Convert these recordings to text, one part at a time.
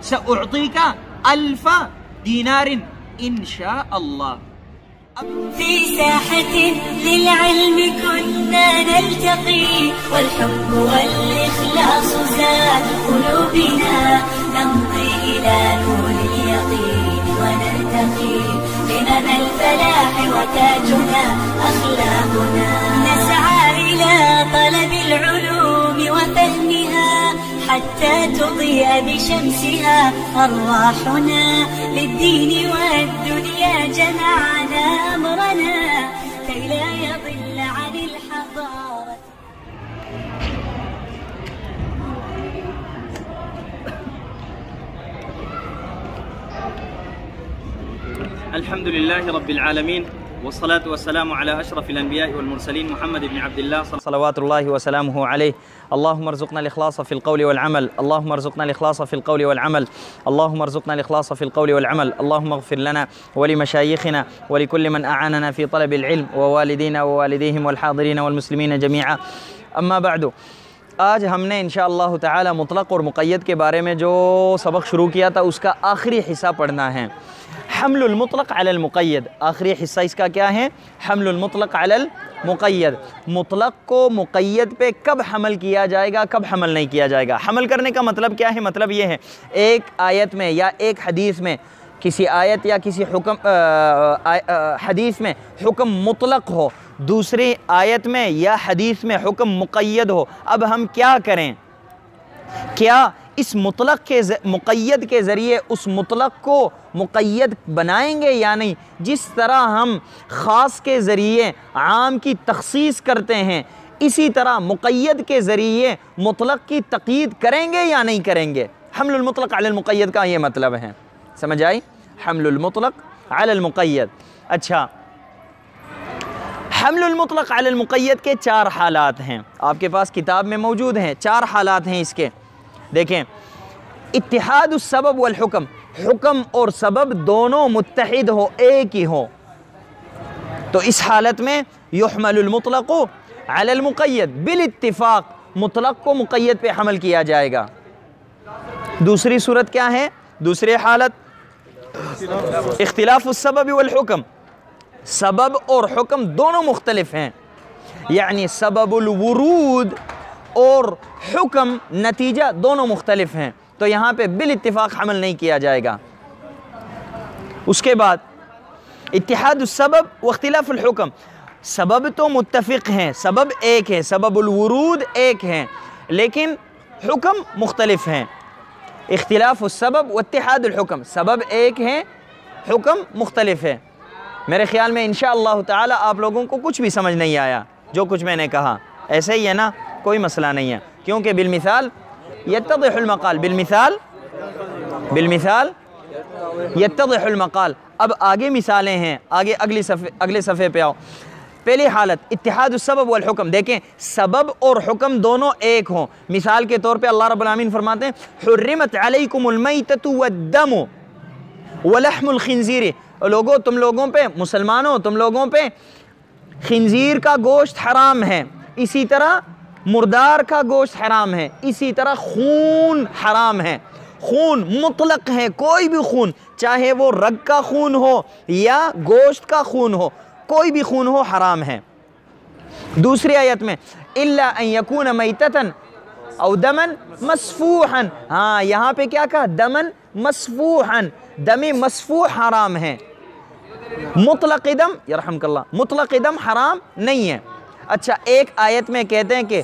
سأعطيك 1000 دينار إن شاء الله. في ساحة للعلم كنا نلتقي، والحب والإخلاص زاد قلوبنا، نمضي إلى نور اليقين ونرتقي لمنى الفلاح وتاجنا أخلاقنا، نسعى إلى طلب العلوم وفهمها حتى تضيء بشمسها أرواحنا، للدين والدنيا جمعنا أمرنا كي لا يضل عن الحضارة. الحمد لله رب العالمين، والصلاة والسلام على أشرف الأنبياء والمرسلين محمد بن عبد الله صلوات الله وسلامه عليه. اللهم ارزقنا الإخلاص في القول والعمل، اللهم ارزقنا الإخلاص في القول والعمل، اللهم ارزقنا الإخلاص في القول والعمل. اللهم اغفر لنا ولمشايخنا ولكل من أعاننا في طلب العلم، ووالدينا ووالديهم والحاضرين والمسلمين جميعا. أما بعد، آج ہم نے انشاءاللہ تعالی مطلق اور مقید کے بارے میں جو سبق شروع کیا تھا اس کا آخری حصہ پڑھنا ہے، حمل المطلق علی المقید. آخری حصہ اس کا کیا ہے؟ حمل المطلق علی المقید. مطلق کو مقید پہ کب حمل کیا جائے گا، کب حمل نہیں کیا جائے گا. حمل کرنے کا مطلب کیا ہے؟ مطلب یہ ہے ایک آیت میں یا ایک حدیث میں، کسی آیت یا کسی حدیث میں حکم مطلق ہو، دوسری آیت میں یا حدیث میں حکم مقید ہو. اب ہم کیا کریں؟ کیا اس مطلق کے مقید کے ذریعے اس مطلق کو مقید بنائیں گے یا نہیں؟ جس طرح ہم خاص کے ذریعے عام کی تخصیص کرتے ہیں، اسی طرح مقید کے ذریعے مطلق کی تقیید کریں گے یا نہیں کریں گے؟ حمل المطلق علی المقید کا یہ مطلب ہے. سمجھ آئی؟ حمل المطلق علی المقید. اچھا، حمل المطلق علی المقید کے 4 حالات ہیں، آپ کے پاس کتاب میں موجود ہیں. 4 حالات ہیں اس کے. دیکھیں، اتحاد السبب والحکم، حکم اور سبب دونوں متحد ہو، ایک ہی ہو، تو اس حالت میں یحمل المطلق علی المقید بالاتفاق، مطلق کو مقید پہ حمل کیا جائے گا. دوسری صورت کیا ہے؟ دوسری حالت اختلاف السبب والحکم، سبب اور حکم دونوں مختلف ہیں، یعنی سبب الورود اور حکم نتیجہ دونوں مختلف ہیں، تو یہاں پہ بالاتفاق حمل نہیں کیا جائے گا. اس کے بعد اتحاد السبب واختلاف الحکم، سبب تو متفق ہیں، سبب ایک ہے، سبب الورود ایک ہیں، لیکن حکم مختلف ہیں. اختلاف السبب واتحاد الحکم، سبب ایک ہے، حکم مختلف ہے. میرے خیال میں انشاءاللہ تعالی آپ لوگوں کو کچھ بھی سمجھ نہیں آیا جو کچھ میں نے کہا. ایسے ہی ہے نا؟ کوئی مسئلہ نہیں ہے، کیونکہ بالمثال یتضح المقال، بالمثال یتضح المقال. اب آگے مثالیں ہیں، آگے اگلے صفحے پہ آؤ. پہلی حالت اتحاد السبب والحکم. دیکھیں، سبب اور حکم دونوں ایک ہوں. مثال کے طور پہ اللہ رب العالمین فرماتے ہیں حرمت علیکم المیتۃ والدم ولحم الخنزیر. لوگوں، تم لوگوں پہ، مسلمانوں، تم لوگوں پہ خنزیر کا گوشت حرام ہے، اسی طرح مردار کا گوشت حرام ہے، اسی طرح خون حرام ہے. خون مطلق ہے، کوئی بھی خون، چاہے وہ رگ کا خون ہو یا گوشت کا خون ہو، کوئی بھی خون ہو حرام ہے. دوسری آیت میں الا ان یکون میتۃ او دما مسفوحا، ہاں یہاں پہ کیا کہا؟ دما مسفوحا، دم مسفوح حرام ہے. مطلق دم، یرحمک اللہ، مطلق دم حرام نہیں ہے. اچھا، ایک آیت میں کہتے ہیں کہ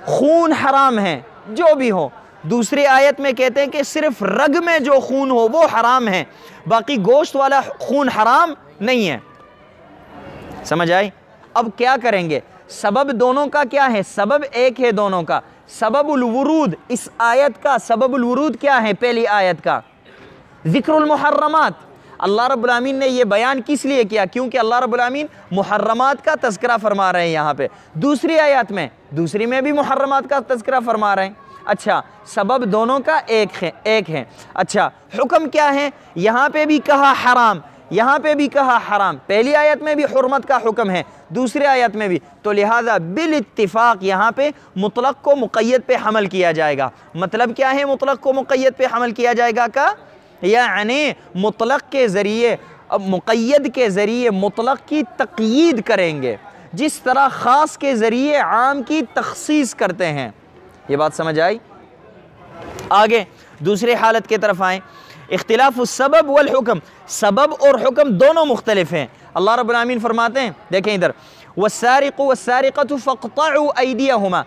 خون حرام ہے جو بھی ہو، دوسری آیت میں کہتے ہیں کہ صرف رگ میں جو خون ہو وہ حرام ہے، باقی گوشت والا خون حرام نہیں ہے. سمجھ آئی؟ اب کیا کریں گے؟ سبب دونوں کا کیا ہے؟ سبب ایک ہے دونوں کا. سبب الورود، اس آیت کا سبب الورود کیا ہے؟ پہلی آیت کا ذکر المحرمات. اللہ رب العالمین نے یہ بیان کس لیے کیا؟ کیونکہ اللہ رب العالمین محرمات کا تذکرہ فرما رہے ہیں یہاں پہ. دوسری آیات میں، دوسری میں بھی محرمات کا تذکرہ فرما رہے ہیں. اچھا، سبب دونوں کا ایک ہے. اچھا، حکم کیا ہے؟ یہاں پہ بھی کہا حرام، یہاں پہ بھی کہا حرام، پہلی آیت میں بھی حرمت کا حکم ہے، دوسری آیت میں بھی، تو لہٰذا بالاتفاق یہاں پہ مطلق کو مقید پہ حمل کیا جائے گا۔ مطلب کیا ہے مطلق کو مقید پہ حمل کیا جائے گا کا؟ یعنی مطلق کے ذریعے مقید کے ذریعے مطلق کی تقیید کریں گے، جس طرح خاص کے ذریعے عام کی تخصیص کرتے ہیں۔ یہ بات سمجھ آئی؟ آگے دوسری حالت کی طرف آئیں، اختلاف السبب والحکم، سبب اور حکم دونوں مختلف ہیں۔ اللہ رب العالمین فرماتے ہیں، دیکھیں ادھر، والسارق والسارقۃ فاقطعوا ایدیہما،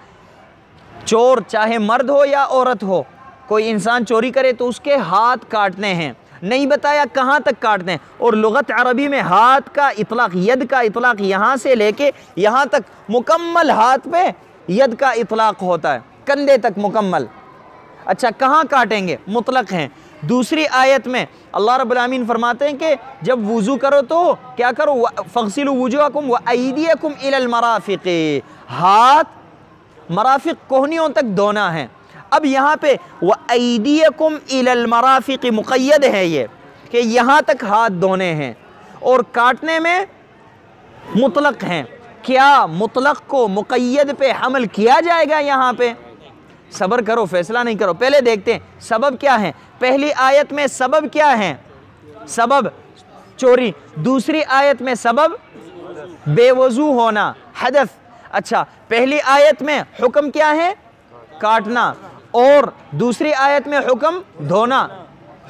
چور چاہے مرد ہو یا عورت ہو، کوئی انسان چوری کرے تو اس کے ہاتھ کاٹنے ہیں، نہیں بتایا کہاں تک کاٹنے ہیں، اور لغت عربی میں ہاتھ کا اطلاق، ید کا اطلاق یہاں سے لے کے یہاں تک مکمل ہاتھ پہ ید کا اطلاق ہوتا ہے، کندھے تک مکمل۔ اچھا کہاں کاٹیں گے؟ مطلق ہیں۔ دوسری آیت میں اللہ رب العالمین فرماتے ہیں کہ جب وضو کرو تو کیا کرو؟ فاغسلوا وجوہکم وایدیکم الی المرافق، ہاتھ مرافق کوہنیوں تک دھونا ہے۔ اب یہاں پہ وایدیکم الی المرافق مقید ہے، یہ کہ یہاں تک ہاتھ دھونے ہیں، اور کاٹنے میں مطلق ہیں۔ کیا مطلق کو مقید پہ حمل کیا جائے گا یہاں پہ؟ صبر کرو، فیصلہ نہیں کرو، پہلے دیکھتے ہیں سبب کیا ہے۔ پہلی آیت میں سبب کیا ہے؟ سبب چوری، دوسری آیت میں سبب بے وضو ہونا، حدث۔ اچھا پہلی آیت میں حکم کیا ہے؟ کاٹنا، اور دوسری آیت میں حکم دھونا۔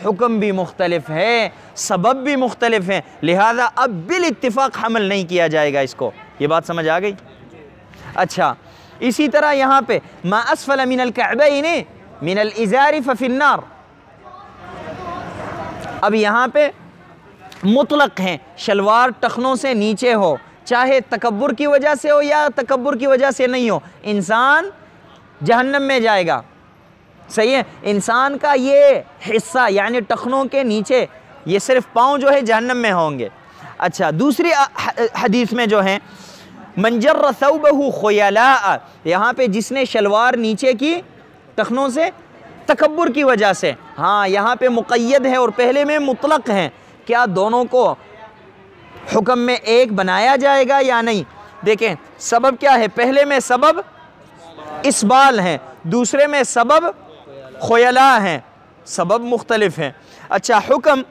حکم بھی مختلف ہے، سبب بھی مختلف ہے، لہذا اب بالاتفاق حمل نہیں کیا جائے گا اس کو۔ یہ بات سمجھ آ گئی؟ اچھا اسی طرح یہاں پہ ما اسفل من الکعبین من الازار ففی النار، اب یہاں پہ مطلق ہیں، شلوار ٹخنوں سے نیچے ہو، چاہے تکبر کی وجہ سے ہو یا تکبر کی وجہ سے نہیں ہو، انسان جہنم میں جائے گا۔ صحیح ہے؟ انسان کا یہ حصہ یعنی ٹخنوں کے نیچے یہ صرف پاؤں جو ہے جہنم میں ہوں گے۔ اچھا دوسری حدیث میں جو ہے من جر ثوبہ خیلاء، یہاں پہ جس نے شلوار نیچے کی ٹخنوں سے تکبر کی وجہ سے، ہاں یہاں پہ مقید ہے اور پہلے میں مطلق ہے، کیا دونوں کو حکم میں ایک بنایا جائے گا یا نہیں؟ دیکھیں سبب کیا ہے، پہلے میں سبب اسبال ہیں، دوسرے میں سبب خیلاء ہیں، سبب مختلف ہیں۔ اچھا حکم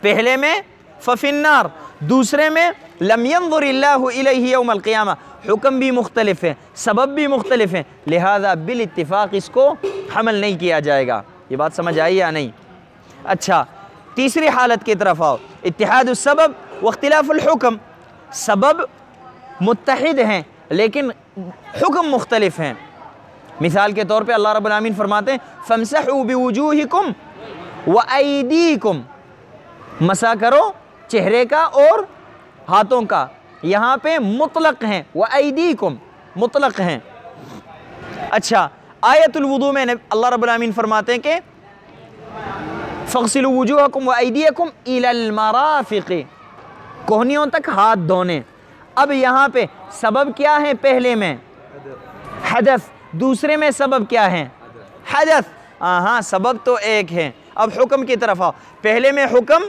پہلے میں ففی النار، دوسرے میں لم ينظر اللہ الیہ یوم القیامہ، حکم بھی مختلف ہے، سبب بھی مختلف ہے، لہذا بالاتفاق اس کو حمل نہیں کیا جائے گا۔ یہ بات سمجھ آئی یا نہیں؟ اچھا تیسری حالت کی طرف آؤ، اتحاد السبب واختلاف الحکم، سبب متحد ہیں لیکن حکم مختلف ہیں۔ مثال کے طور پہ اللہ رب العالمین فرماتے ہیں فامسحوا بوجوہکم وایدیکم، مسح کرو چہرے کا اور ہاتھوں کا، یہاں پہ مطلق ہیں، وایدیکم مطلق ہیں۔ اچھا آیت الوضو میں اللہ رب العالمین فرماتے ہیں کہ فاغسلوا وجوہکم وایدیکم الی المرافق، کوہنیوں تک ہاتھ دھونے۔ اب یہاں پہ سبب کیا ہے؟ پہلے میں حدث، دوسرے میں سبب کیا ہے؟ حدث۔ ہاں سبب تو ایک ہے۔ اب حکم کی طرف آؤ، پہلے میں حکم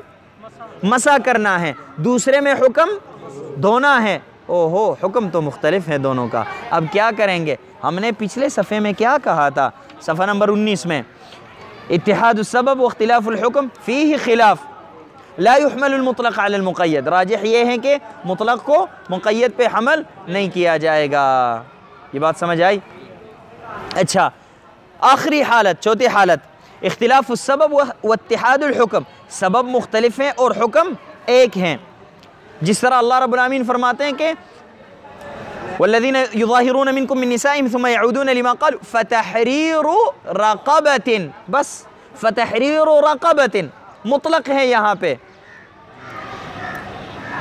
مسح کرنا ہے، دوسرے میں حکم دھونا ہے۔ اوہو حکم تو مختلف ہے دونوں کا، اب کیا کریں گے؟ ہم نے پچھلے صفحے میں کیا کہا تھا؟ صفحہ نمبر 19 میں اتحاد السبب واختلاف الحکم فیہ خلاف لا يحمل المطلق على المقید، راجح یہ ہے کہ مطلق کو مقید پہ حمل نہیں کیا جائے گا۔ یہ بات سمجھ آئی؟ اچھا آخری حالت، چوتھی حالت، اختلاف السبب واتحاد الحکم، سبب مختلف ہیں اور حکم ایک ہیں، جس طرح اللہ رب العالمین فرماتے ہیں کہ والذین یظاہرون منکم من نسائہم ثم یعودون لما قالوا فتحریر رقبۃ، بس فتحریر رقبۃ مطلق ہے یہاں پہ۔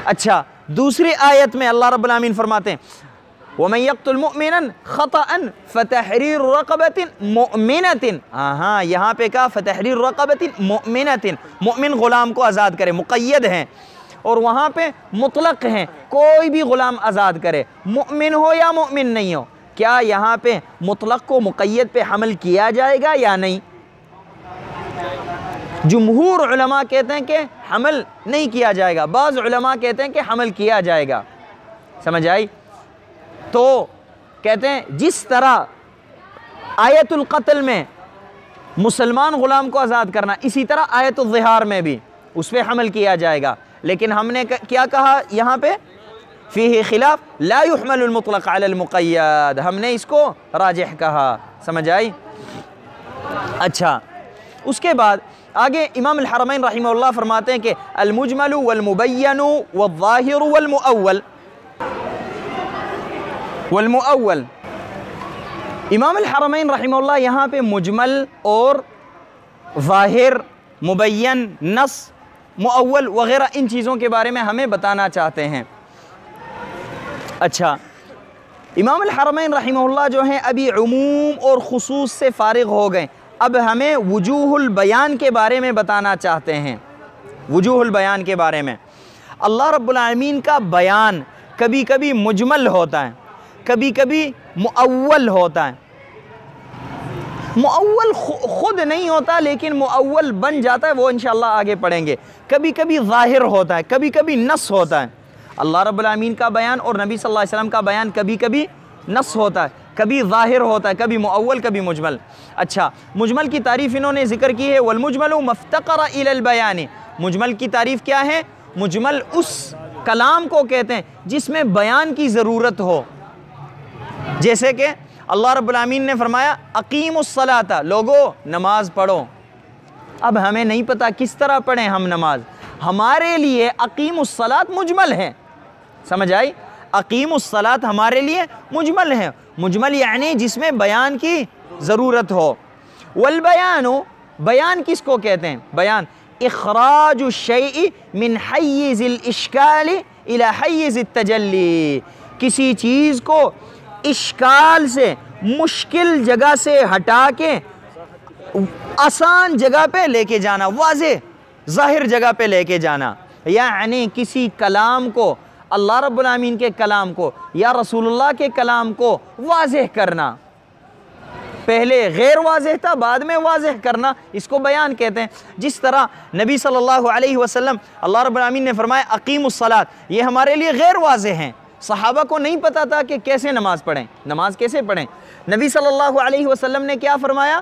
اچھا دوسری آیت میں اللہ رب العالمین فرماتے ہیں وَمَن يَقْتُلْ مُؤْمِنًا خَطَأً فَتَحْرِيرُ رَقَبَةٍ مُؤْمِنَةٍ، ہاں یہاں پہ کہا فَتَحْرِيرُ رَقَبَةٍ مُؤْمِنَةٍ، مؤمن غلام کو آزاد کرے، مقید ہیں، اور وہاں پہ مطلق ہیں، کوئی بھی غلام آزاد کرے، مؤمن ہو یا مؤمن نہیں ہو۔ کیا یہاں پہ مطلق کو مقید پہ حمل کیا جائے گا یا نہیں؟ جمہور علماء کہتے ہیں کہ حمل نہیں کیا جائے گا، بعض علماء کہتے ہیں کہ حمل کیا جائے گا، سمجھ آئی؟ تو کہتے ہیں جس طرح آیت القتل میں مسلمان غلام کو آزاد کرنا، اسی طرح آیت الظہار میں بھی اس پہ حمل کیا جائے گا، لیکن ہم نے کیا کہا یہاں پہ؟ فیہ خلاف لا يحمل المطلق علی المقید، ہم نے اس کو راجح کہا، سمجھ آئی؟ اچھا، اس کے بعد آگے امام الحرمین رحمہ اللہ فرماتے ہیں کہ المجمل والمبین والظاہر والمؤول امام الحرمین رحمہ اللہ یہاں پہ مجمل اور ظاہر، مبین، نص، مؤول وغیرہ ان چیزوں کے بارے میں ہمیں بتانا چاہتے ہیں۔ اچھا، امام الحرمین رحمہ اللہ جو ہیں ابھی عموم اور خصوص سے فارغ ہو گئے، اب ہمیں وجوہ البیان کے بارے میں بتانا چاہتے ہیں۔ وجوہ البیان کے بارے میں اللہ رب العالمین کا بیان کبھی کبھی مجمل ہوتا ہے، کبھی کبھی مؤول ہوتا ہے۔ مؤول خود نہیں ہوتا لیکن مؤول بن جاتا ہے، وہ انشاءاللہ آگے پڑھیں گے۔ کبھی کبھی ظاہر ہوتا ہے، کبھی کبھی نص ہوتا ہے۔ اللہ رب العالمین کا بیان اور نبی صلی اللہ علیہ وسلم کا بیان کبھی کبھی نص ہوتا ہے، کبھی ظاہر ہوتا ہے، کبھی مؤول، کبھی مجمل۔ اچھا، مجمل کی تعریف انہوں نے ذکر کی ہے، والمجمل مفتقر الی البیان۔ مجمل کی تعریف کیا ہے؟ مجمل اس کلام کو کہتے ہیں جس میں بیان کی ضرورت ہو، جیسے کہ اللہ رب العالمین نے فرمایا اقیموا الصلاۃ، لوگو نماز پڑھو۔ اب ہمیں نہیں پتہ کس طرح پڑھیں ہم نماز، ہمارے لیے اقیموا الصلاۃ مجمل ہے، سمجھ آئی؟ اقیموا الصلاۃ ہمارے لیے مجمل ہے، مجمل یعنی جس میں بیان کی ضرورت ہو۔ والبیان، بیان کس کو کہتے ہیں؟ بیان اخراج الشیء من حیز الاشکال الى حیز التجلی، کسی چیز کو اشکال سے، مشکل جگہ سے ہٹا کے آسان جگہ پہ لے کے جانا، واضح ظاہر جگہ پہ لے کے جانا، یعنی کسی کلام کو، اللہ رب العالمین کے کلام کو یا رسول اللہ کے کلام کو واضح کرنا، پہلے غیر واضح تھا بعد میں واضح کرنا، اس کو بیان کہتے ہیں۔ جس طرح نبی صلی اللہ علیہ وسلم، اللہ رب العالمین نے فرمایا اقیموا الصلاۃ، یہ ہمارے لیے غیر واضح ہیں، صحابہ کو نہیں پتا تھا کہ کیسے نماز پڑھیں، نماز کیسے پڑھیں۔ نبی صلی اللہ علیہ وسلم نے کیا فرمایا؟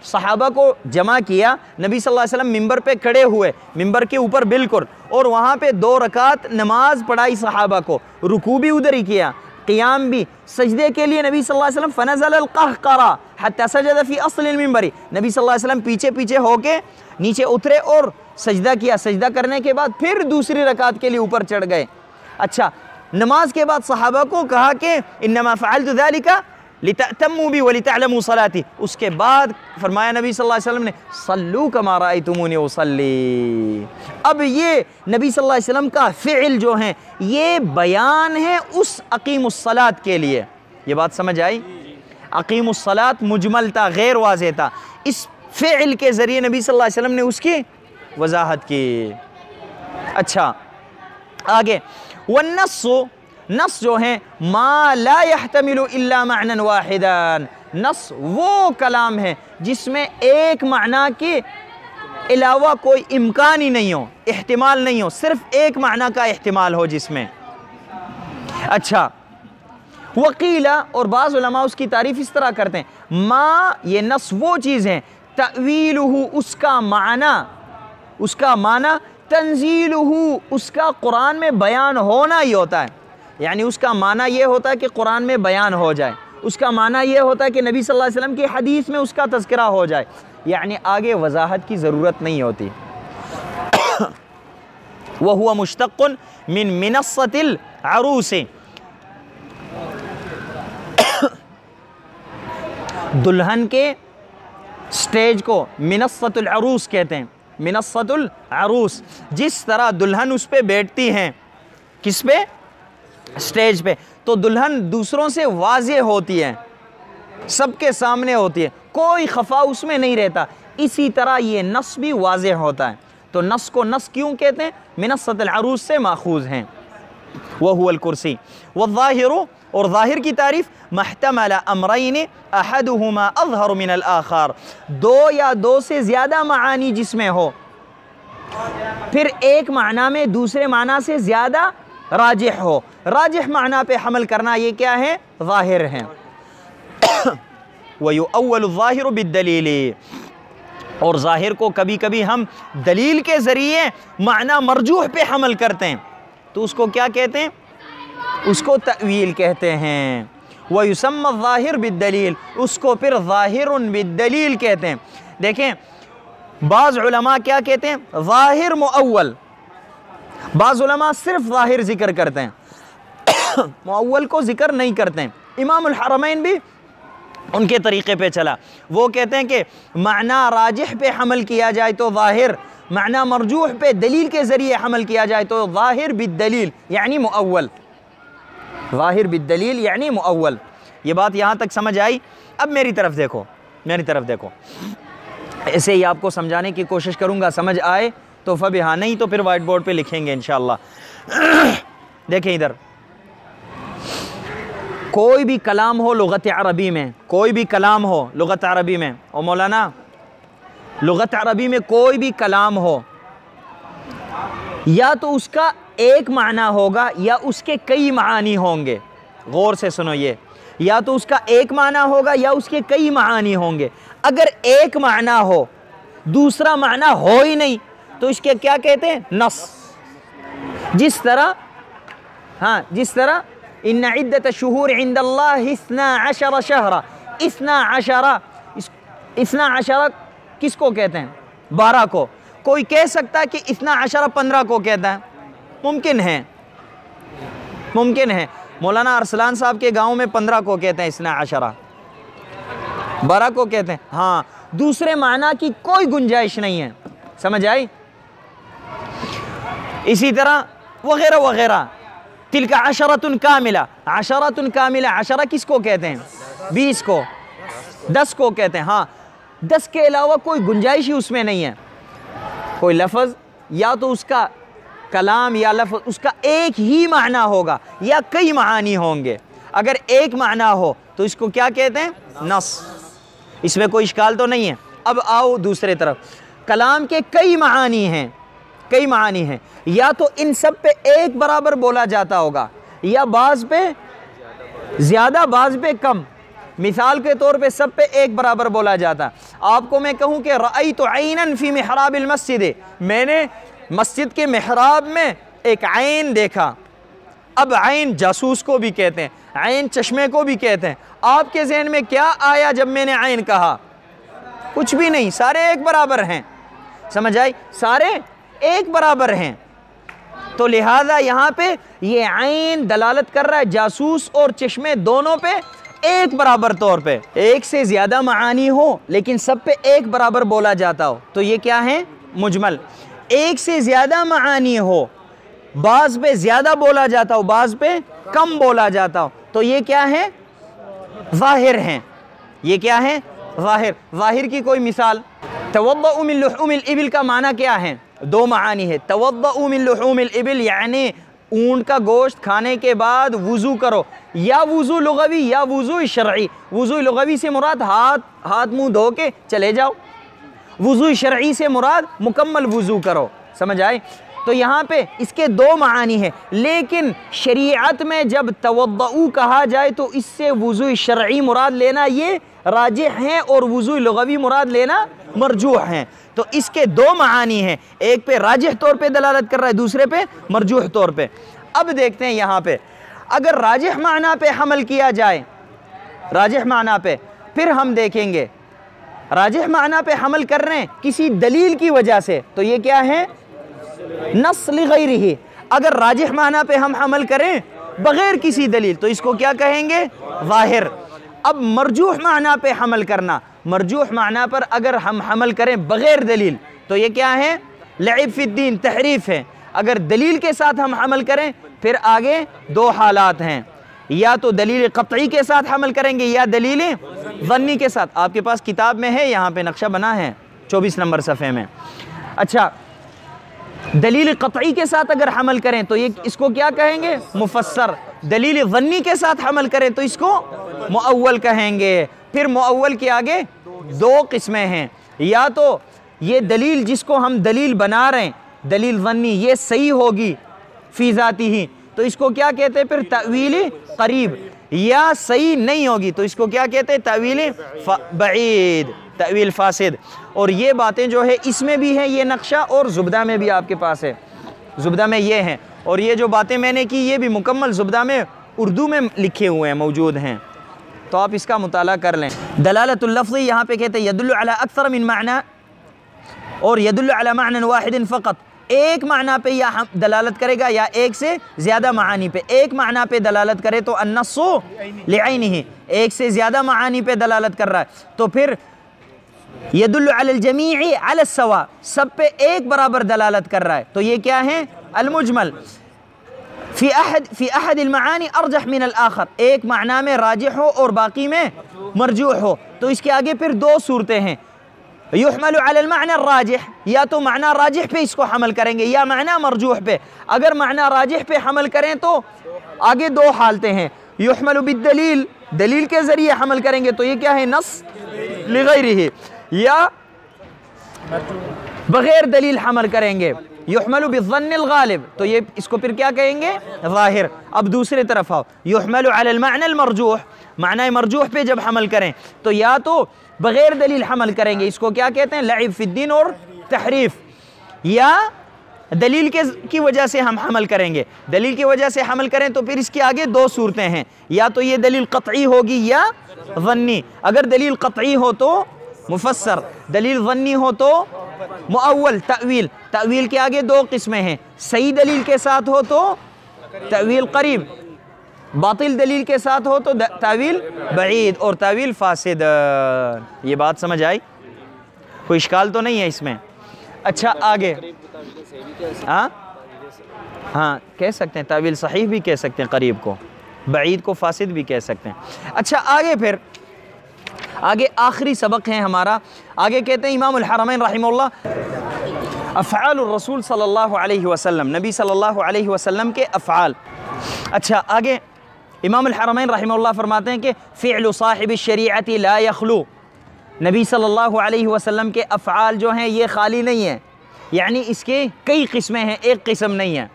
صحابہ کو جمع کیا، نبی صلی اللہ علیہ وسلم ممبر پہ کھڑے ہوئے، ممبر کے اوپر بالکل، اور وہاں پہ 2 رکعت نماز پڑھائی صحابہ کو، رکوع بھی ادھر ہی کیا، قیام بھی، سجدے کے لیے نبی صلی اللہ علیہ وسلم فنزل القہقرہ حتی سجد فی اصل المنبر، نبی صلی اللہ علیہ وسلم پیچھے پیچھے ہو کے نیچے اترے اور سجدہ کیا، سجدہ کرنے کے بعد پھر دوسری رکعت کے لیے اوپر چڑھ گئے۔ اچھا، نماز کے بعد صحابہ کو کہا کہ انما فعلت ذلک لتأتموا بی ولتعلموا صلاتی، اس کے بعد فرمایا نبی صلی اللہ علیہ وسلم نے صلوا کما رأیتمونی اصلی۔ اب یہ نبی صلی اللہ علیہ وسلم کا فعل جو ہیں یہ بیان ہے اس اقیموا الصلاۃ کے لیے، یہ بات سمجھ آئی؟ اقیموا الصلاۃ مجمل تھا، غیر واضح تھا، اس فعل کے ذریعے نبی صلی اللہ علیہ وسلم نے اس کی وضاحت کی۔ اچھا آگے، والنص، نص جو ہیں ما لا يحتمل الا معنى واحدا، نص وہ کلام ہے جس میں ایک معنی کے علاوہ کوئی امکان ہی نہیں ہو، احتمال نہیں ہو، صرف ایک معنی کا احتمال ہو جس میں۔ اچھا، وقیل، اور بعض علماء اس کی تعریف اس طرح کرتے ہیں، ما، یہ نص وہ چیز ہے، تأویلہ، اس کا معنی، تنزیلہ، اس کا قرآن میں بیان ہونا ہی ہوتا ہے، یعنی اس کا معنی یہ ہوتا ہے کہ قرآن میں بیان ہو جائے، اس کا معنی یہ ہوتا ہے کہ نبی صلی اللہ علیہ وسلم کی حدیث میں اس کا تذکرہ ہو جائے، یعنی آگے وضاحت کی ضرورت نہیں ہوتی۔ وَهُوَ مُشْتَقٌ مِّن مِنَصَّةِ الْعَرُوسِ، دلہن کے سٹیج کو منصۃ العروس کہتے ہیں، منصۃ العروس، جس طرح دلہن اس پہ بیٹھتی ہیں، کس پہ؟ سٹیج پہ، تو دلہن دوسروں سے واضح ہوتی ہے، سب کے سامنے ہوتی ہے، کوئی خفا اس میں نہیں رہتا، اسی طرح یہ نص بھی واضح ہوتا ہے، تو نص کو نص کیوں کہتے ہیں؟ منصۃ العروس سے ماخوذ ہیں۔ وَهُوَ الْكُرْسِي وَالظَّاهِرُ، اور ظاہر کی تعریف محتمل امرین احدہما اظہر من الآخر، 2 یا 2 سے زیادہ معانی جس میں ہو، پھر ایک معنی میں دوسرے معنی سے زیادہ راجح ہو، راجح معنی پہ حمل کرنا یہ کیا ہے؟ ظاہر ہے۔ وَيُؤَوَّلُ الظَّاهِرُ بِالدَّلِيلِ، اور ظاہر کو کبھی کبھی ہم دلیل کے ذریعے معنی مرجوح پہ حمل کرتے ہیں تو اس کو کیا کہتے ہیں؟ اس کو تأویل کہتے ہیں۔ وَيُسَمَّ الظَّاهِرُ بِالدَّلِيلِ، اس کو پھر ظاہر بالدلیل کہتے ہیں۔ دیکھیں بعض علماء کیا کہتے ہیں؟ ظاہر مؤول، بعض علماء صرف ظاہر ذکر کرتے ہیں، مؤول کو ذکر نہیں کرتے ہیں۔ امام الحرمین بھی ان کے طریقے پہ چلا، وہ کہتے ہیں کہ معنی راجح پہ حمل کیا جائے تو ظاہر، معنی مرجوح پہ دلیل کے ذریعے حمل کیا جائے تو ظاہر بالدلیل یعنی مؤول، ظاہر بالدلیل یعنی مؤول۔ یہ بات یہاں تک سمجھ آئی؟ اب میری طرف دیکھو، میری طرف دیکھو، ایسے ہی آپ کو سمجھانے کی کوشش کروں گا، سمجھ آئے تو فبہا، نہیں تو پھر وائٹ بورڈ پہ لکھیں گے انشاءاللہ۔ دیکھیں ادھر، کوئی بھی کلام ہو لغت عربی میں، کوئی بھی کلام ہو لغت عربی میں، او مولانا لغت عربی میں کوئی بھی کلام ہو، یا تو اس کا ایک معنی ہوگا یا اس کے کئی معانی ہوں گے۔ غور سے سنو، یہ یا تو اس کا ایک معنی ہوگا یا اس کے کئی معانی ہوں گے۔ اگر ایک معنی ہو دوسرا معنی ہو ہی نہیں تو اس کے کیا کہتے ہیں؟ نص۔ جس طرح ان عدت الشہور عند اللہ 12 شہرا، 12 کس کو کہتے ہیں؟ 12 کو۔ کوئی کہہ سکتا ہے کہ 12 15 کو کہتا ہے؟ ممکن ہے، ممکن ہے۔ مولانا ارسلان صاحب کے گاؤں میں 15 کو کہتے ہیں، 12 12 کو کہتے ہیں، ہاں، دوسرے معنی کی کوئی گنجائش نہیں ہے۔ سمجھ آئی؟ اسی طرح وغیرہ وغیرہ، تلک عشرۃ کاملہ، عشرۃ کاملہ، 10 کس کو کہتے ہیں؟ 20 کو، 10 کو کہتے ہیں، ہاں، 10 کے علاوہ کوئی گنجائش ہی اس میں نہیں ہے۔ کوئی لفظ یا تو اس کا کلام یا لفظ اس کا ایک ہی معنی ہوگا یا کئی معانی ہوں گے۔ اگر ایک معنی ہو تو اس کو کیا کہتے ہیں؟ نص۔ اس میں کوئی اشکال تو نہیں ہے۔ اب آؤ دوسرے طرف، کلام کے کئی معانی ہیں، کئی معانی ہیں، یا تو ان سب پہ ایک برابر بولا جاتا ہوگا یا بعض پہ زیادہ بعض پہ کم۔ مثال کے طور پہ سب پہ ایک برابر بولا جاتا۔ آپ کو میں کہوں کہ رأیت عینا فی محراب المسجد، میں نے مسجد کے محراب میں ایک عین دیکھا۔ اب عین جاسوس کو بھی کہتے ہیں، عین چشمے کو بھی کہتے ہیں۔ آپ کے ذہن میں کیا آیا جب میں نے عین کہا؟ کچھ بھی نہیں، سارے ایک برابر ہیں۔ سمجھ آئی؟ سارے ایک برابر ہیں۔ تو لہذا یہاں پہ یہ عین دلالت کر رہا ہے جاسوس اور چشمے دونوں پہ ایک برابر طور پہ۔ ایک سے زیادہ معانی ہو لیکن سب پہ ایک برابر بولا جاتا ہو تو یہ کیا ہے؟ مجمل۔ ایک سے زیادہ معانی ہو، بعض پہ زیادہ بولا جاتا ہو بعض پہ کم بولا جاتا ہو تو یہ کیا ہے؟ ظاہر ہیں۔ یہ کیا ہے؟ ظاہر۔ ظاہر کی کوئی مثال، توضؤ من لحوم الابل کا معنی کیا ہے؟ 2 معانی ہے۔ توضؤ من لحوم الابل یعنی اونٹ کا گوشت کھانے کے بعد وضو کرو، یا وضو لغوی یا وضو شرعی۔ وضو لغوی سے مراد ہاتھ منہ دھو کے چلے جاؤ، وضو شرعی سے مراد مکمل وضو کرو۔ سمجھ آئے؟ تو یہاں پہ اس کے 2 معانی ہیں، لیکن شریعت میں جب توضؤ کہا جائے تو اس سے وضو شرعی مراد لینا یہ راجح ہیں اور وضو لغوی مراد لینا مرجوح ہیں۔ تو اس کے 2 معانی ہیں، ایک پہ راجح طور پہ دلالت کر رہا ہے، دوسرے پہ مرجوح طور پہ۔ اب دیکھتے ہیں یہاں پہ اگر راجح معنی پہ حمل کیا جائے، راجح معنی پہ، پھر ہم دیکھیں گے راجح معنی پہ حمل کر رہے ہیں کسی دلیل کی وجہ سے تو یہ کیا ہے؟ نص لغیرہ۔ اگر راجح معنی پہ ہم حمل کریں بغیر کسی دلیل تو اس کو کیا کہیں گے؟ ظاہر۔ اب مرجوح معنی پہ حمل کرنا، مرجوح معنی پر اگر ہم حمل کریں بغیر دلیل تو یہ کیا ہے؟ لعب فی الدین، تحریف ہے۔ اگر دلیل کے ساتھ ہم حمل کریں پھر آگے 2 حالات ہیں، یا تو دلیل قطعی کے ساتھ حمل کریں گے یا دلیل ظنی کے ساتھ۔ آپ کے پاس کتاب میں ہے، یہاں پہ نقشہ بنا ہے 24 نمبر صفحے میں۔ اچھا، دلیل قطعی کے ساتھ اگر حمل کریں تو یہ اس کو کیا کہیں گے؟ مفسر۔ دلیل ظنی کے ساتھ حمل کریں تو اس کو مؤول کہیں گے۔ پھر مؤول کے آگے 2 قسمیں ہیں، یا تو یہ دلیل جس کو ہم دلیل بنا رہے ہیں دلیل ظنی یہ صحیح ہوگی فی ذاتی ہی تو اس کو کیا کہتے ہیں پھر تأویل قریب، یا صحیح نہیں ہوگی تو اس کو کیا کہتے ہیں تأویل بعید، تأویل فاسد۔ اور یہ باتیں جو ہے اس میں بھی ہے یہ نقشہ، اور زبدہ میں بھی آپ کے پاس ہے، زبدہ میں یہ ہیں، اور یہ جو باتیں میں نے کی یہ بھی مکمل زبدہ میں اردو میں لکھے ہوئے ہیں، موجود ہیں، تو آپ اس کا مطالعہ کر لیں۔ دلالت اللفظ یہاں پہ کہتے ہیں یدل علی اکثر من معنی، اور یدل علی معنی واحد فقط، ایک معنی پہ یا دلالت کرے گا یا ایک سے زیادہ معانی پہ۔ ایک معنی پہ دلالت کرے تو النص لعینہ، ایک سے زیادہ معانی پہ دلالت کر رہا ہے تو پھر یدل علی الجمیع علی السواء، سب پہ ایک برابر دلالت کر رہا ہے تو یہ کیا ہے المجمل۔ فی احد المعانی ارجح من الاخر، ایک معنی میں راجح ہو اور باقی میں مرجوح ہو تو اس کے آگے پھر دو صورتیں ہیں، یحمل علی المعنی الراجح، یا تو معنی راجح پہ اس کو حمل کریں گے یا معنی مرجوح پہ۔ اگر معنی راجح پہ حمل کریں تو آگے دو حالتیں ہیں، یحمل بالدلیل، دلیل کے ذریعے حمل کریں گے تو یہ کیا ہے نص لغیرہ، یا بغیر دلیل حمل کریں گے یحمل بالظن الغالب تو یہ اس کو پھر کیا کہیں گے ظاہر۔ اب دوسرے طرف آؤ، یحمل علی المعنی المرجوح، معنی مرجوح پہ جب حمل کریں تو یا تو بغیر دلیل حمل کریں گے، اس کو کیا کہتے ہیں لعب فی الدین اور تحریف، یا دلیل کی وجہ سے ہم حمل کریں گے، دلیل کی وجہ سے حمل کریں تو پھر اس کے آگے دو صورتیں ہیں، یا تو یہ دلیل قطعی ہوگی یا ظنی۔ اگر دلیل قطعی ہو تو مفسر، دلیل ظنی ہو تو مؤول تأویل۔ تأویل کے آگے دو قسمیں ہیں، صحیح دلیل کے ساتھ ہو تو تأویل قریب، باطل دلیل کے ساتھ ہو تو تأویل بعید اور تأویل فاسد۔ یہ بات سمجھ آئی؟ کوئی اشکال تو نہیں ہے اس میں؟ اچھا آگے، ہاں کہہ سکتے ہیں تأویل صحیح بھی کہہ سکتے ہیں، قریب کو، بعید کو فاسد بھی کہہ سکتے ہیں۔ اچھا آگے پھر آگے آخری سبق ہے ہمارا، آگے کہتے ہیں امام الحرمین رحمہ اللہ افعال الرسول صلی اللہ علیہ وسلم، نبی صلی اللہ علیہ وسلم کے افعال۔ اچھا آگے امام الحرمین رحمہ اللہ فرماتے ہیں کہ فعل صاحب الشریعت لا یخلو، نبی صلی اللہ علیہ وسلم کے افعال جو ہیں یہ خالی نہیں ہیں، یعنی اس کے کئی قسمیں ہیں، ایک قسم نہیں ہے۔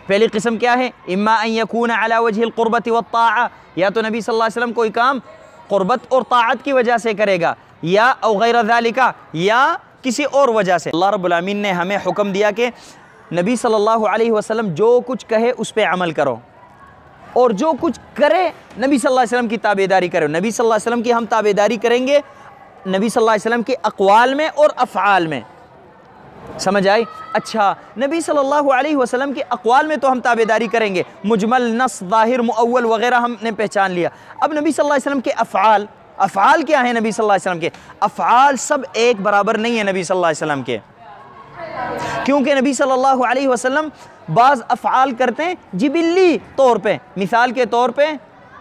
پہلی قسم کیا ہے؟ اما ان یکون علی وجہ القربۃ والطاعہ، یا تو نبی صلی اللہ علیہ وسلم کوئی کام قربت اور طاعت کی وجہ سے کرے گا، یا او غیر ذالک، یا کسی اور وجہ سے۔ اللہ رب العالمین نے ہمیں حکم دیا کہ نبی صلی اللہ علیہ وسلم جو کچھ کہے اس پہ عمل کرو، اور جو کچھ کرے نبی صلی اللہ علیہ وسلم کی تابعداری کرو۔ نبی صلی اللہ علیہ وسلم کی ہم تابعداری کریں گے نبی صلی اللہ علیہ وسلم کے اقوال میں اور افعال میں، سمجھ آئی؟ اچھا نبی صلی اللہ علیہ وسلم کے اقوال میں تو ہم تابعداری کریں گے، مجمل، نص، ظاہر، مؤول وغیرہ ہم نے پہچان لیا۔ اب نبی صلی اللہ علیہ وسلم کے افعال کیا ہیں؟ نبی صلی اللہ علیہ وسلم کے افعال سب ایک برابر نہیں ہیں نبی صلی اللہ علیہ وسلم کے، کیونکہ نبی صلی اللہ علیہ وسلم بعض افعال کرتے ہیں جبلی طور پہ، مثال کے طور پہ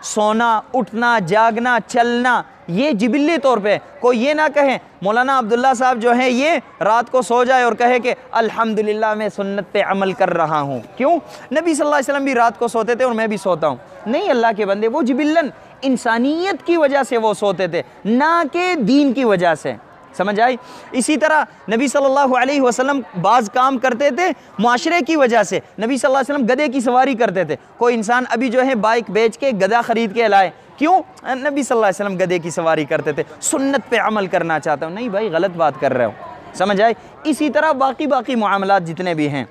سونا، اٹھنا، جاگنا، چلنا، یہ جبلی طور پہ۔ کوئی یہ نہ کہے مولانا عبداللہ صاحب جو ہیں یہ رات کو سو جائے اور کہے کہ الحمدللہ میں سنت پہ عمل کر رہا ہوں، کیوں؟ نبی صلی اللہ علیہ وسلم بھی رات کو سوتے تھے اور میں بھی سوتا ہوں۔ نہیں اللہ کے بندے، وہ جبلن انسانیت کی وجہ سے وہ سوتے تھے، نہ کہ دین کی وجہ سے، سمجھ آئی؟ اسی طرح نبی صلی اللہ علیہ وسلم بعض کام کرتے تھے معاشرے کی وجہ سے۔ نبی صلی اللہ علیہ وسلم گدھے کی سواری کرتے تھے، کوئی انسان ابھی جو ہے بائک بیچ کے گدھا خرید کے لائے، کیوں؟ نبی صلی اللہ علیہ وسلم گدھے کی سواری کرتے تھے، سنت پہ عمل کرنا چاہتا ہوں۔ نہیں بھائی غلط بات کر رہے ہو، سمجھ آئی؟ اسی طرح باقی معاملات جتنے بھی ہیں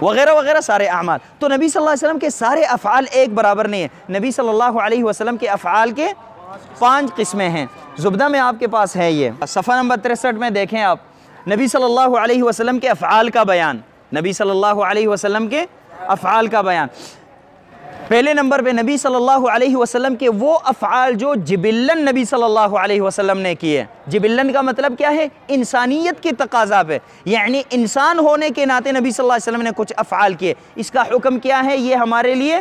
وغیرہ وغیرہ سارے اعمال، تو نبی صلی اللہ علیہ وسلم کے سارے افعال ایک برابر نہیں ہیں۔ نبی صلی اللہ علیہ وسلم کے افعال کے 5 قسمیں ہیں، زبدہ میں آپ کے پاس ہے، یہ صفحہ نمبر 63 میں دیکھیں آپ، نبی صلی اللہ علیہ وسلم کے افعال کا بیان، نبی صلی اللہ علیہ وسلم کے افعال کا بیان۔ پہلے نمبر پہ نبی صلی اللہ علیہ وسلم کے وہ افعال جو جبلن نبی صلی اللہ علیہ وسلم نے کیے۔ جبلن کا مطلب کیا ہے؟ انسانیت کی تقاضا پہ، یعنی انسان ہونے کے ناطے نبی صلی اللہ علیہ وسلم نے کچھ افعال کیے، اس کا حکم کیا ہے؟ یہ ہمارے لیے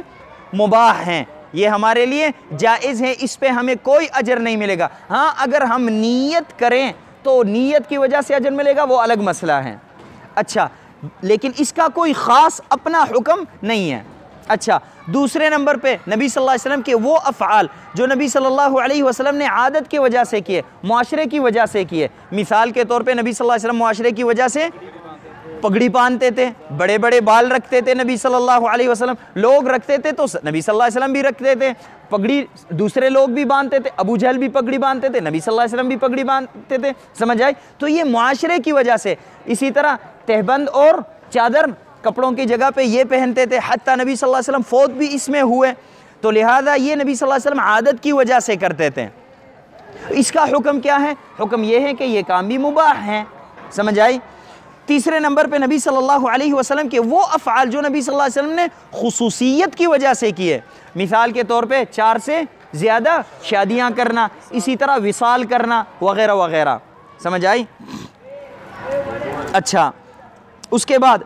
مباح ہیں، یہ ہمارے لیے جائز ہے، اس پہ ہمیں کوئی اجر نہیں ملے گا۔ ہاں اگر ہم نیت کریں تو نیت کی وجہ سے اجر ملے گا، وہ الگ مسئلہ ہے۔ اچھا لیکن اس کا کوئی خاص اپنا حکم نہیں ہے۔ اچھا دوسرے نمبر پہ نبی صلی اللہ علیہ وسلم کے وہ افعال جو نبی صلی اللہ علیہ وسلم نے عادت کی وجہ سے کیے، معاشرے کی وجہ سے کیے۔ مثال کے طور پہ نبی صلی اللہ علیہ وسلم معاشرے کی وجہ سے پگڑی باندھتے تھے، بڑے بڑے بال رکھتے تھے نبی صلی اللہ علیہ وسلم، لوگ رکھتے تھے تو نبی صلی اللہ علیہ وسلم بھی رکھتے تھے، پگڑی دوسرے لوگ بھی باندھتے تھے، ابو جہل بھی پگڑی باندھتے تھے، نبی صلی اللہ علیہ وسلم بھی پگڑی باندھتے تھے، سمجھ آئی؟ تو یہ معاشرے کی وجہ سے، اسی طرح تہبند اور چادر کپڑوں کی جگہ پہ یہ پہنتے تھے، حتیٰ نبی صلی اللہ علیہ وسلم فوت بھی اس میں ہوئے، تو لہٰذا یہ نبی صلی اللہ علیہ وسلم عادت کی وجہ سے کرتے تھے۔ اس کا حکم کیا ہے؟ حکم یہ ہے کہ یہ کام بھی مباح ہیں، سمجھ آئی؟ تیسرے نمبر پہ نبی صلی اللہ علیہ وسلم کے وہ افعال جو نبی صلی اللہ علیہ وسلم نے خصوصیت کی وجہ سے کیے، مثال کے طور پہ 4 سے زیادہ شادیاں کرنا، اسی طرح وصال کرنا وغیرہ وغیرہ، سمجھ آئی؟ اچھا، اس کے بعد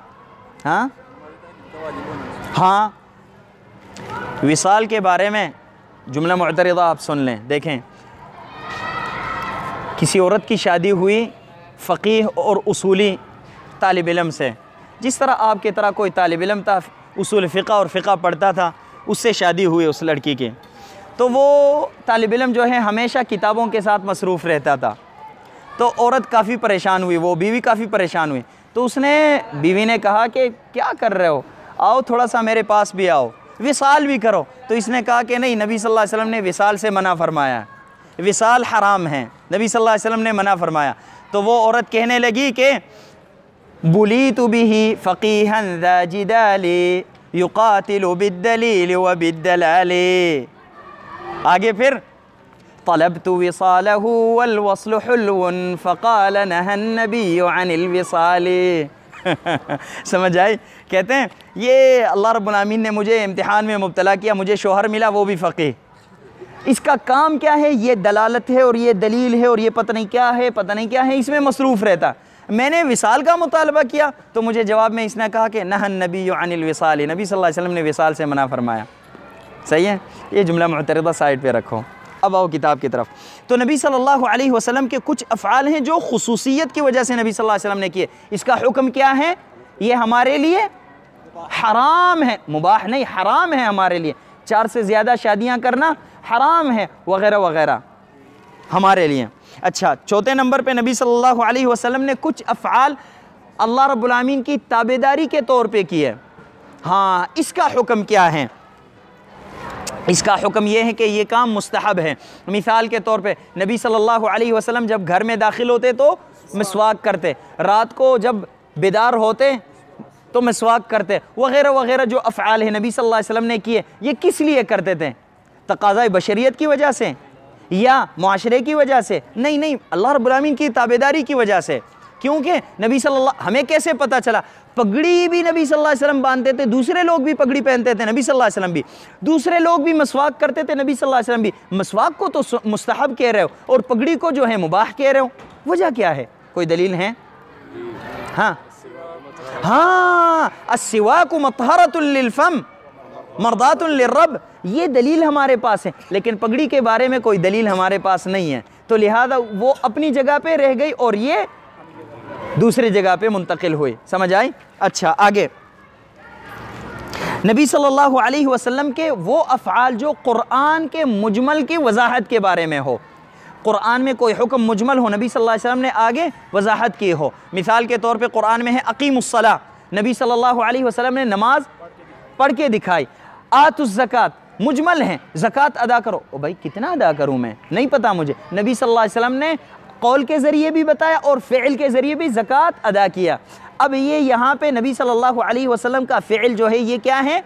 ہاں وصال کے بارے میں جملہ معترضہ آپ سن لیں، دیکھیں کسی عورت کی شادی ہوئی فقیہ اور اصولی طالب علم سے، جس طرح آپ کی طرح کوئی طالب علم تھا، اصول فقہ اور فقہ پڑھتا تھا، اس سے شادی ہوئی اس لڑکی کی، تو وہ طالب علم جو ہے ہمیشہ کتابوں کے ساتھ مصروف رہتا تھا، تو عورت کافی پریشان ہوئی، وہ بیوی کافی پریشان ہوئی، تو اس نے بیوی نے کہا کہ کیا کر رہے ہو، آؤ تھوڑا سا میرے پاس بھی آؤ، وصال بھی کرو، تو اس نے کہا کہ نہیں، نبی صلی اللہ علیہ وسلم نے وصال سے منع فرمایا ہے، وصال حرام ہے، نبی صلی اللہ علیہ وسلم نے منع فرمایا، تو وہ عورت کہنے لگی کہ بُلِيتُ بِهِ فَقِيهًا ذَا جِدَالِ يُقَاتِلُ بِالدَّلِيلِ وَبِالدَّلَالِ، آگے پھر طلبت وصاله والوصل حلو فقال نهى النبي عن الوصال، سمجھ آئی؟ کہتے ہیں یہ اللہ رب العالمین نے مجھے امتحان میں مبتلا کیا، مجھے شوہر ملا وہ بھی فقیہ، اس کا کام کیا ہے؟ یہ دلالت ہے اور یہ دلیل ہے اور یہ پتہ نہیں کیا ہے، پتہ نہیں کیا ہے، اس میں مصروف رہتا، میں نے وصال کا مطالبہ کیا تو مجھے جواب میں اس نے کہا کہ نہى النبی عن الوصال، نبی صلی اللہ علیہ وسلم نے وصال سے منع فرمایا، صحیح ہے؟ یہ جملہ معترضہ سائڈ پہ رکھو، اب آؤ کتاب کی طرف۔ تو نبی صلی اللہ علیہ وسلم کے کچھ افعال ہیں جو خصوصیت کی وجہ سے نبی صلی اللہ علیہ وسلم نے کیے، اس کا حکم کیا ہے؟ یہ ہمارے لیے حرام ہے، مباح نہیں، حرام ہے ہمارے لیے، 4 سے زیادہ شادیاں کرنا حرام ہے وغیرہ وغیرہ ہمارے لیے۔ اچھا، چوتھے نمبر پہ نبی صلی اللہ علیہ وسلم نے کچھ افعال اللہ رب العالمین کی تابعداری کے طور پہ کیے، ہاں اس کا حکم کیا ہے؟ اس کا حکم یہ ہے کہ یہ کام مستحب ہے، مثال کے طور پہ نبی صلی اللہ علیہ وسلم جب گھر میں داخل ہوتے تو مسواک کرتے، رات کو جب بیدار ہوتے تو مسواک کرتے، وغیرہ وغیرہ جو افعال ہیں نبی صلی اللہ علیہ وسلم نے کیے، یہ کس لیے کرتے تھے؟ تقاضۂ بشریت کی وجہ سے یا معاشرے کی وجہ سے؟ نہیں، اللہ رب العالمین کی تابعداری کی وجہ سے، کیونکہ نبی صلی اللہ، ہمیں کیسے پتہ چلا؟ پگڑی بھی نبی صلی اللہ علیہ وسلم باندھتے تھے، دوسرے لوگ بھی پگڑی پہنتے تھے، نبی صلی اللہ علیہ وسلم بھی، دوسرے لوگ بھی مسواک کرتے تھے، نبی صلی اللہ علیہ وسلم بھی، مسواک کو تو مستحب کہہ رہے ہو اور پگڑی کو جو ہے مباح کہہ رہے ہو، وجہ کیا ہے؟ کوئی دلیل ہے؟ ہاں السواک مطہرۃ للفم مرضات للرب، یہ دلیل ہمارے پاس ہے، لیکن پگڑی کے بارے میں کوئی دلیل ہمارے پاس نہیں ہے، تو لہذا وہ اپنی جگہ پہ رہ گئی اور یہ دوسری جگہ پہ منتقل ہوئی، سمجھ آئی؟ اچھا، آگے نبی صلی اللہ علیہ وسلم کے وہ افعال جو قرآن کے مجمل کی وضاحت کے بارے میں ہو، قرآن میں کوئی حکم مجمل ہو، نبی صلی اللہ علیہ وسلم نے آگے وضاحت کی ہو، مثال کے طور پہ قرآن میں ہے اقیم الصلاۃ، نبی صلی اللہ علیہ وسلم نے نماز پڑھ کے دکھائی، آتوا الزکوٰۃ، مجمل ہیں، زکوٰۃ ادا کرو، او بھائی کتنا ادا کروں میں نہیں پتا مجھے، نبی صلی اللہ علیہ وسلم نے قول کے ذریعے بھی بتایا اور فعل کے ذریعے بھی زکوٰۃ ادا کیا۔ اب یہ یہاں پہ نبی صلی اللہ علیہ وسلم کا فعل جو ہے یہ کیا ہے؟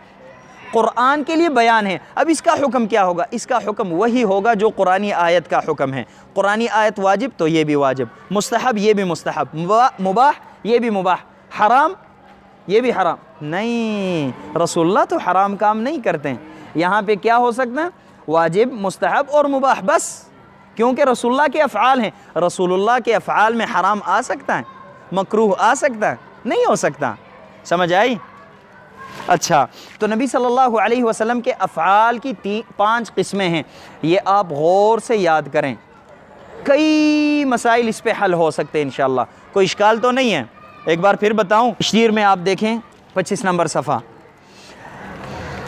قرآن کے لیے بیان ہے۔ اب اس کا حکم کیا ہوگا؟ اس کا حکم وہی ہوگا جو قرآنی آیت کا حکم ہے، قرآنی آیت واجب تو یہ بھی واجب، مستحب یہ بھی مستحب، مباح یہ بھی مباح، حرام یہ بھی حرام۔ نہیں، رسول اللہ تو حرام کام نہیں کرتے ہیں، یہاں پہ کیا ہو سکتا ہے؟ واجب، مستحب اور مباح بس، کیونکہ رسول اللہ کے افعال ہیں، رسول اللہ کے افعال میں حرام آ سکتا ہے، مکروہ آ سکتا ہے؟ نہیں ہو سکتا، سمجھ آئی؟ اچھا، تو نبی صلی اللہ علیہ وسلم کے افعال کی 5 قسمیں ہیں، یہ آپ غور سے یاد کریں، کئی مسائل اس پہ حل ہو سکتے ہیں انشاءاللہ، کوئی اشکال تو نہیں ہے۔ ایک بار پھر بتاؤں، تشریح میں آپ دیکھیں 25 نمبر صفحہ،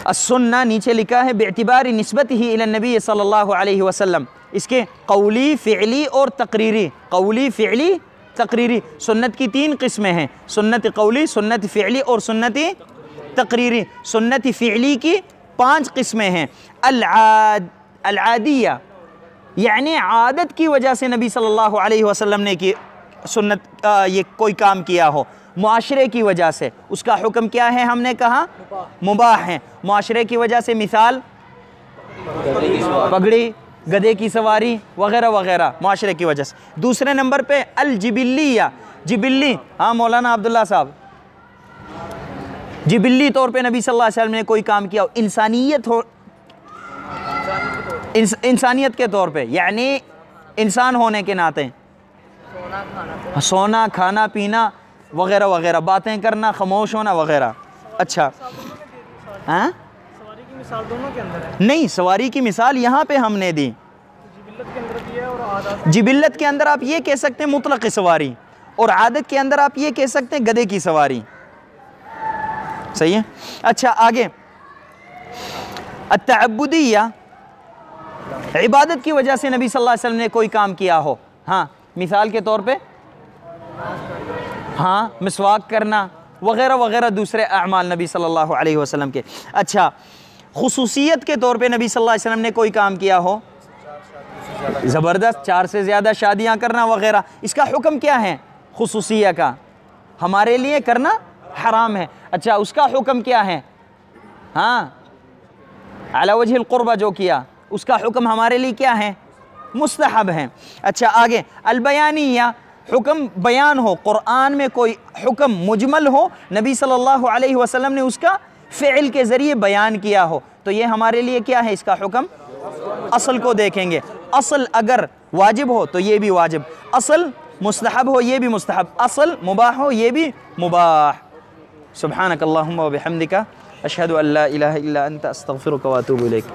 السنہ نیچے لکھا ہے باعتبار نسبتہ الی النبی صلی اللہ علیہ وسلم، اس کے قولی، فعلی اور تقریری، قولی، فعلی تقریری. سنت کی 3 قسمیں ہیں, سنت قولی, سنت فعلی اور سنت تقریری. سنت فعلی کی 5 قسمیں ہیں. العادیہ یعنی عادت کی وجہ سے نبی صلی اللہ علیہ وسلم نے کی سنت یہ کوئی کام کیا ہو, معاشرے کی وجہ سے, اس کا حکم کیا ہے؟ ہم نے کہا مباح ہے. معاشرے کی وجہ سے مثال پگڑی, گدھے کی سواری وغیرہ وغیرہ, معاشرے کی وجہ سے. دوسرے نمبر پہ الجبلیہ, جبلی, ہاں مولانا عبداللہ صاحب, جبلی طور پہ نبی صلی اللہ علیہ وسلم نے کوئی کام کیا ہو, انسانیت کے طور پہ, یعنی انسان ہونے کے ناطے, سونا, کھانا پینا وغیرہ وغیرہ, باتیں کرنا, خاموش ہونا وغیرہ. اچھا ہاں نہیں, سواری کی مثال یہاں پہ ہم نے دی. جبلت کے اندر آپ یہ کہہ سکتے ہیں مطلق سواری, اور عادت کے اندر آپ یہ کہہ سکتے ہیں گدھے کی سواری. صحیح ہے. اچھا آگے, التعبدیہ عبادت کی وجہ سے نبی صلی اللہ علیہ وسلم نے کوئی کام کیا ہو. ہاں مثال کے طور پہ ہاں مسواک کرنا وغیرہ وغیرہ, دوسرے اعمال نبی صلی اللہ علیہ وسلم کے. اچھا خصوصیت کے طور پہ نبی صلی اللہ علیہ وسلم نے کوئی کام کیا ہو, زبردست, 4 سے زیادہ شادیاں کرنا وغیرہ, اس کا حکم کیا ہے؟ خصوصیہ کا, ہمارے لیے کرنا حرام ہے. اچھا اس کا حکم کیا ہے؟ ہاں علی وجہ القربہ جو کیا, اس کا حکم ہمارے لیے کیا ہے؟ مستحب ہے. اچھا آگے البیانیہ, حکم بیان ہو, قرآن میں کوئی حکم مجمل ہو, نبی صلی اللہ علیہ وسلم نے اس کا فعل کے ذریعے بیان کیا ہو, تو یہ ہمارے لیے کیا ہے؟ اس کا حکم اصل کو دیکھیں گے. اصل اگر واجب ہو تو یہ بھی واجب, اصل مستحب ہو یہ بھی مستحب, اصل مباح ہو یہ بھی مباح. سبحانک اللہم و بحمدک اشہد ان لا الہ الا انت استغفرک و اتوب الیک.